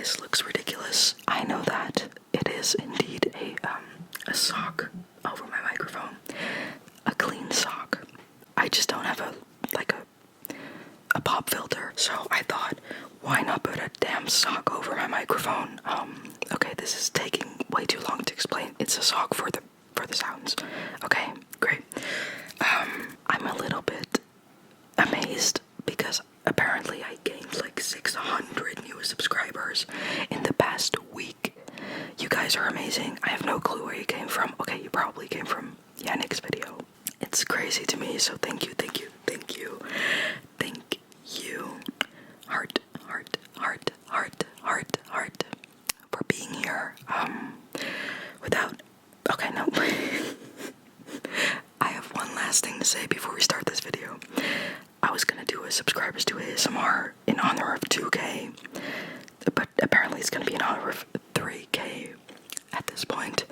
this looks ridiculous. I know that. It is indeed a sock over my microphone. A clean sock. I just don't have a pop filter, so I thought, why not put a damn sock over my microphone? Okay, this is taking way too long to explain. It's a sock for the sounds. Okay, great. I'm a little bit amazed because apparently I gained like 600 new subscribers in the past week. You guys are amazing. I have no clue where you came from. Okay, you probably came from Yannick's video. It's crazy to me, so thank you, thank you, thank you, thank you. Heart, heart, heart, heart, heart, heart for being here. Okay, no. I have one last thing to say before we start this video. I was gonna do a subscribers to ASMR in honor of 2K, but apparently it's gonna be in honor of 3K at this point.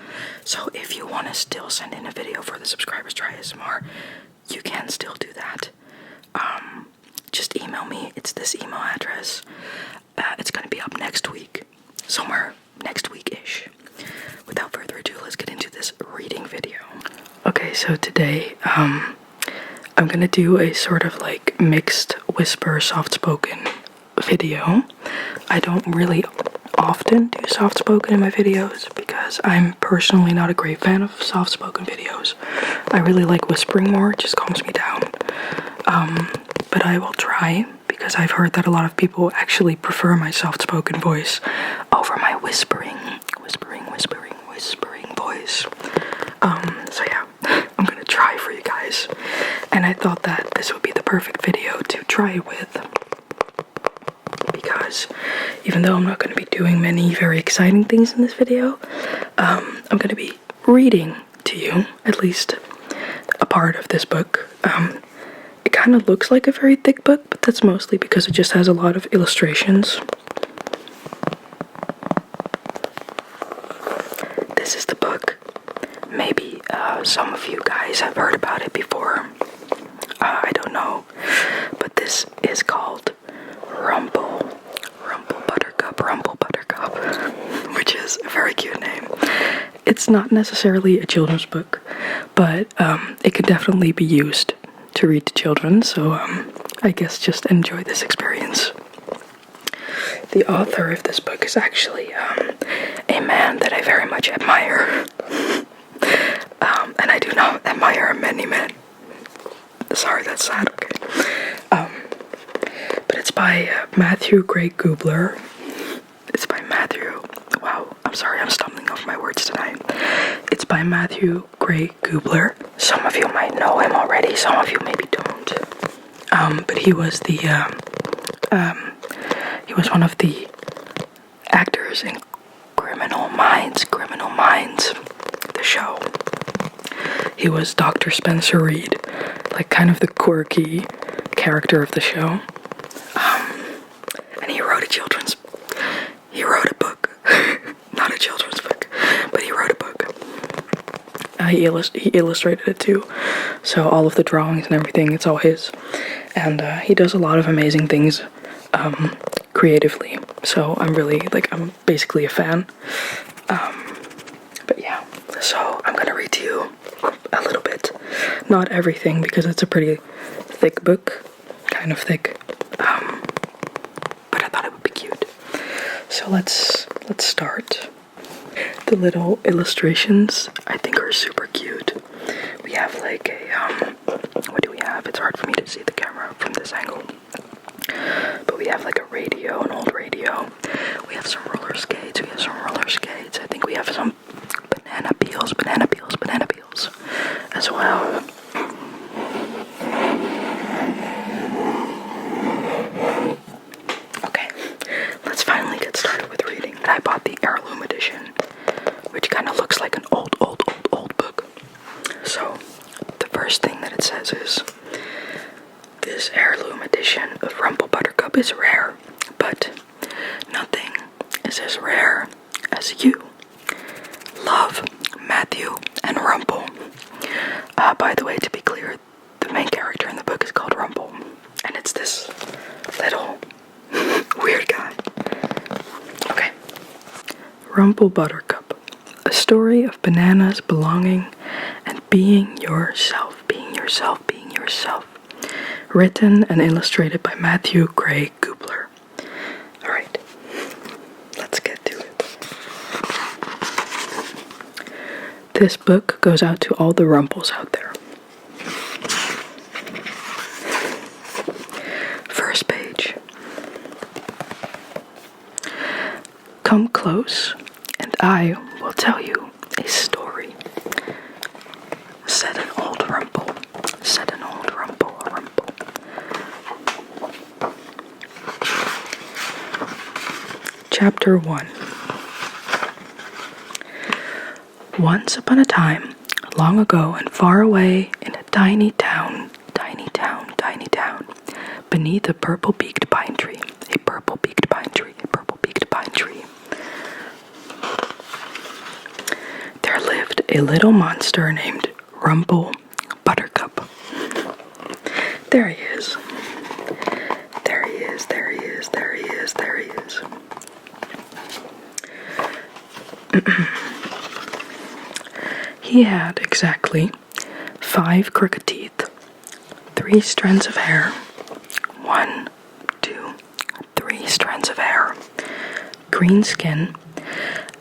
So if you want to still send in a video for the subscribers to ASMR, you can still do that. Just email me. It's this email address. It's gonna be up next week, somewhere next week-ish. Without further ado, let's get into this reading video. Okay, so today, I'm gonna do a sort of like mixed whisper soft-spoken video. I don't really often do soft-spoken in my videos because I'm personally not a great fan of soft-spoken videos. I really like whispering more, it just calms me down. But I will try because I've heard that a lot of people actually prefer my soft-spoken voice over my whispering voice. So yeah, I'm gonna try for you guys. And I thought that this would be the perfect video to try it with. Because even though I'm not going to be doing many very exciting things in this video, I'm going to be reading to you, at least a part of this book. It kind of looks like a very thick book, but that's mostly because it just has a lot of illustrations. This is the book. Maybe some of you guys have heard about it before. I don't know. But this is called Rumple Buttercup, which is a very cute name. It's not necessarily a children's book, but it could definitely be used to read to children, so I guess just enjoy this experience. The author of this book is actually a man that I very much admire, and I do not admire many men. Sorry, that's sad, okay. But it's by Matthew Gray Gubler. It's by Matthew. Wow, I'm sorry, I'm stumbling over my words tonight. It's by Matthew Gray Gubler. Some of you might know him already, some of you maybe don't. But he was one of the actors in Criminal Minds, the show. He was Dr. Spencer Reed, like kind of the quirky character of the show. And he wrote a book. Not a children's book, but he wrote a book. He illustrated it too, so all of the drawings and everything, it's all his. And he does a lot of amazing things creatively, so I'm basically a fan. But yeah, so I'm gonna read to you a little bit. Not everything, because it's a pretty thick book, kind of thick. But I thought it would be cute. So let's start. The little illustrations I think are super cute. We have like what do we have? It's hard for me to see the camera from this angle. But we have like a radio, an old radio. We have some roller skates. I think we have some banana peels as well. Okay, let's finally get started with reading. I bought the heirloom edition, which kind of looks like an old book. So, the first thing that it says is, this heirloom edition of Rumple Buttercup is rare, but nothing is as rare as you. Love, Matthew and Rumple. By the way, to be clear, the main character in the book is called Rumple, and it's this little weird guy. Okay. Rumple Buttercup, a story of bananas belonging and being yourself, being yourself, being yourself. Written and illustrated by Matthew Gray Gubler. Alright, let's get to it. This book goes out to all the Rumples out there. First page. Come close, and I will tell you a story. Said an old Rumple, said an old Rumple, a Rumple. Chapter 1. Once upon a time, long ago and far away in a tiny town, beneath a purple-beaked pine tree, a purple-beaked pine tree, a purple-beaked pine tree, there lived a little monster named Rumple Buttercup. There he is. There he is, there he is, there he is, there he is. He had exactly 5 crooked teeth, 3 strands of hair, 1, 2, 3 strands of hair, green skin,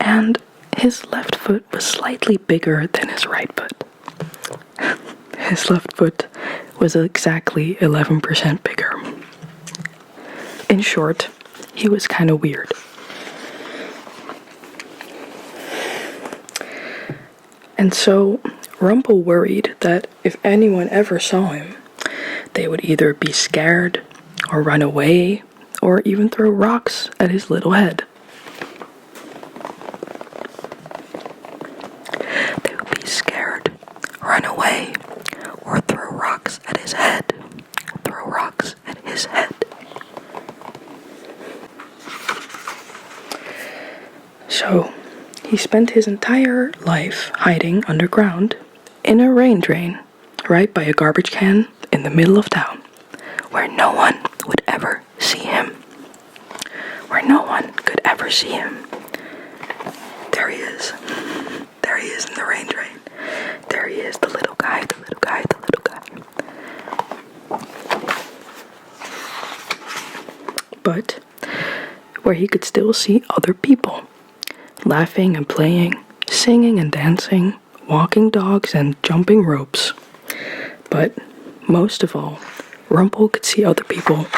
and his left foot was slightly bigger than his right foot. His left foot was exactly 11% bigger. In short, he was kind of weird. And so Rumple worried that if anyone ever saw him, they would either be scared or run away or even throw rocks at his little head. They would be scared, run away, or throw rocks at his head. Throw rocks at his head. So he spent his entire life hiding underground in a rain drain right by a garbage can in the middle of town, where no one would ever see him. Where no one could ever see him. There he is. There he is in the rain drain. There he is, the little guy, the little guy, the little guy. But where he could still see other people, laughing and playing, singing and dancing, walking dogs and jumping ropes. But most of all, Rumple could see other people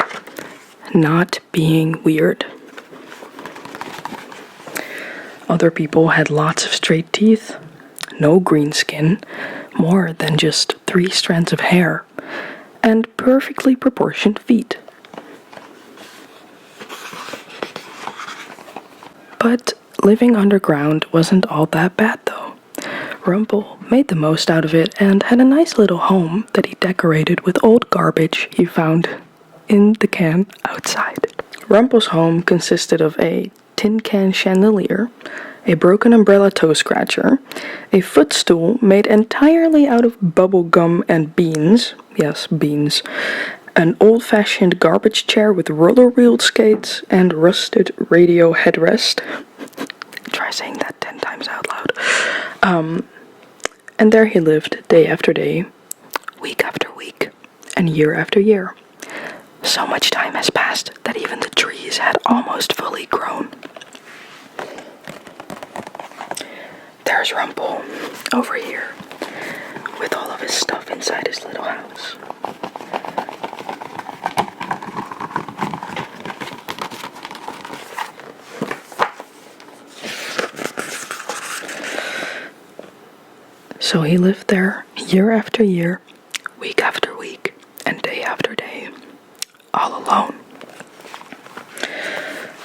not being weird. Other people had lots of straight teeth, no green skin, more than just 3 strands of hair, and perfectly proportioned feet. But living underground wasn't all that bad, though. Rumple made the most out of it and had a nice little home that he decorated with old garbage he found in the can outside. Rumple's home consisted of a tin can chandelier, a broken umbrella toe scratcher, a footstool made entirely out of bubble gum and beans, yes, beans, an old-fashioned garbage chair with roller-wheeled skates and rusted radio headrest. Try saying that 10 times out loud. And there he lived day after day, week after week, and year after year. So much time has passed that even the trees had almost fully grown. There's Rumple over here with all of his stuff inside his little house. So he lived there year after year, week after week, and day after day, all alone.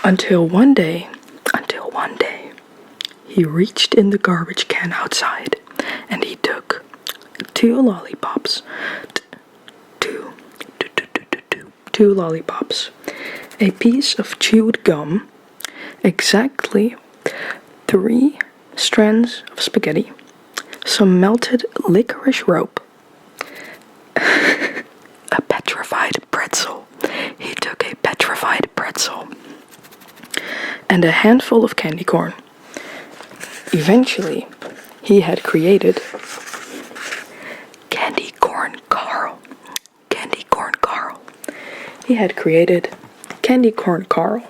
Until one day, he reached in the garbage can outside, and he took 2 lollipops, two lollipops, a piece of chewed gum, exactly 3 strands of spaghetti, some melted licorice rope, a petrified pretzel. He took a petrified pretzel, and a handful of candy corn. Eventually, he had created Candy Corn Carl. Candy Corn Carl. He had created Candy Corn Carl.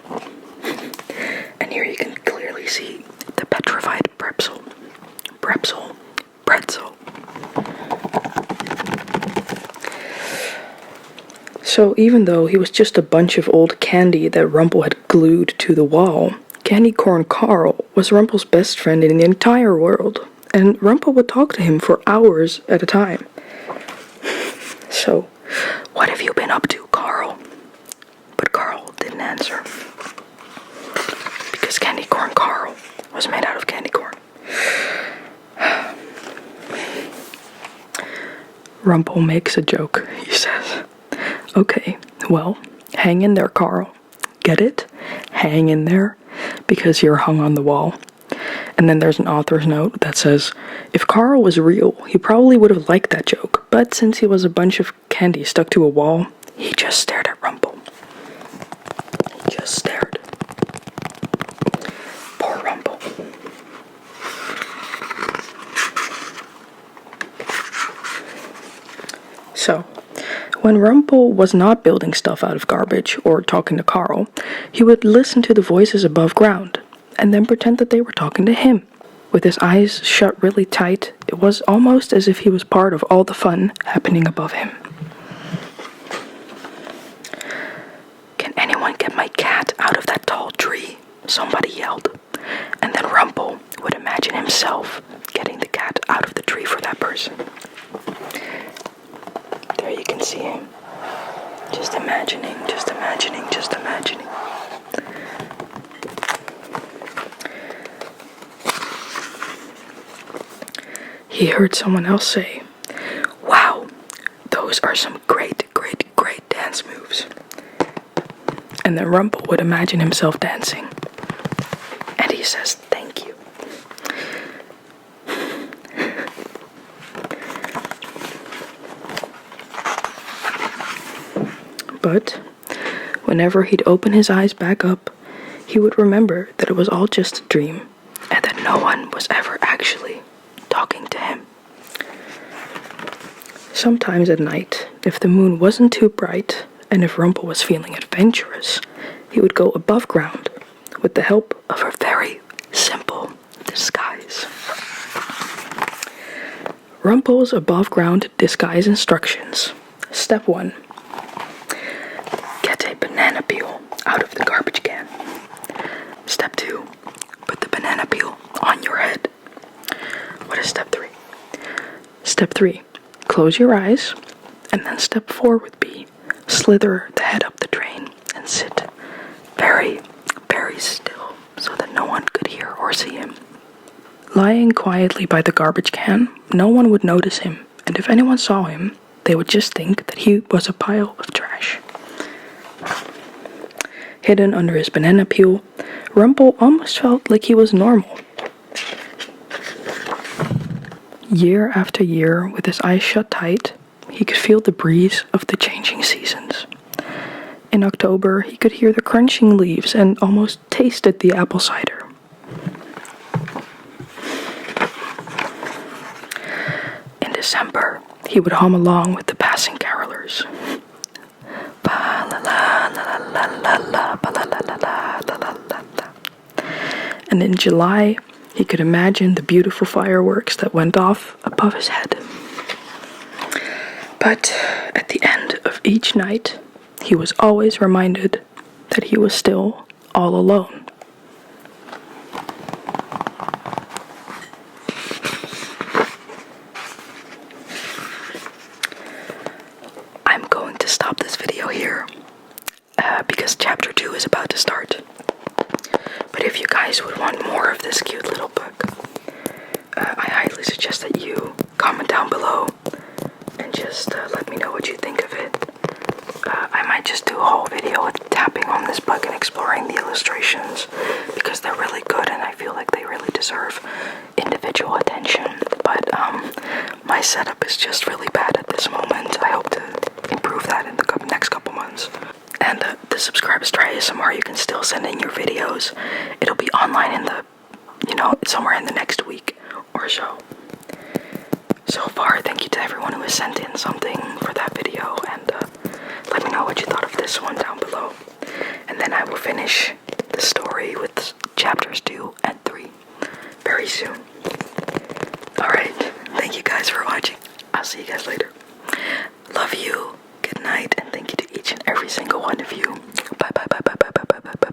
And here you can clearly see the petrified pretzel. So even though he was just a bunch of old candy that Rumple had glued to the wall, Candy Corn Carl was Rumple's best friend in the entire world, and Rumple would talk to him for hours at a time. So, what have you been up to, Carl? But Carl didn't answer, because Candy Corn Carl was made out of candy corn. Rumple makes a joke. He says, "Okay, well, hang in there, Carl. Get it? Hang in there, because you're hung on the wall." And then there's an author's note that says, "If Carl was real, he probably would have liked that joke, but since he was a bunch of candy stuck to a wall, he just stared at Rumple." He just stared. Poor Rumple. So, when Rumple was not building stuff out of garbage or talking to Carl, he would listen to the voices above ground and then pretend that they were talking to him. With his eyes shut really tight, it was almost as if he was part of all the fun happening above him. "Can anyone get my cat out of that tall tree?" somebody yelled. And then Rumple would imagine himself getting the cat out of the tree for that person. There you can see him. Just imagining. He heard someone else say, "Wow, those are some great dance moves." And then Rumple would imagine himself dancing. And he says, "Thank you." But whenever he'd open his eyes back up, he would remember that it was all just a dream, and that no one was ever actually talking to him. Sometimes at night, if the moon wasn't too bright, and if Rumple was feeling adventurous, he would go above ground with the help of a very simple disguise. Rumple's above ground disguise instructions. Step 1. Get a banana peel out of the garbage can. Step 2. Put the banana peel on your head. What is step 3? Step 3. Close your eyes. And then step 4 would be slither the head up the drain and sit very still so that no one could hear or see him. Lying quietly by the garbage can, no one would notice him, and if anyone saw him, they would just think that he was a pile of trash. Hidden under his banana peel, Rumple almost felt like he was normal. Year after year, with his eyes shut tight, he could feel the breeze of the changing seasons. In October, he could hear the crunching leaves and almost tasted the apple cider. In December, he would hum along with the passing carolers. And in July, he could imagine the beautiful fireworks that went off above his head. But at the end of each night, he was always reminded that he was still all alone. I'm going to stop this video here because chapter 2 is about to start. But if you guys would want more of this cute little book, I highly suggest that you comment down below and just let me know what you think of it. I might just do a whole video with tapping on this book and exploring the illustrations because they're really good and I feel like they really deserve individual attention. But my setup is just really bad at this moment. I hope to improve that in the next couple months. And the subscribers try ASMR, you can still send in your videos. It'll be online in the you know, somewhere in the next week or so. So far, thank you to everyone who has sent in something for that video, and let me know what you thought of this one down below. And then I will finish the story with chapters 2 and 3 very soon. Alright, thank you guys for watching. I'll see you guys later. Love you, good night, and thank you to each and every single one of you. Bye bye bye bye bye bye bye bye bye.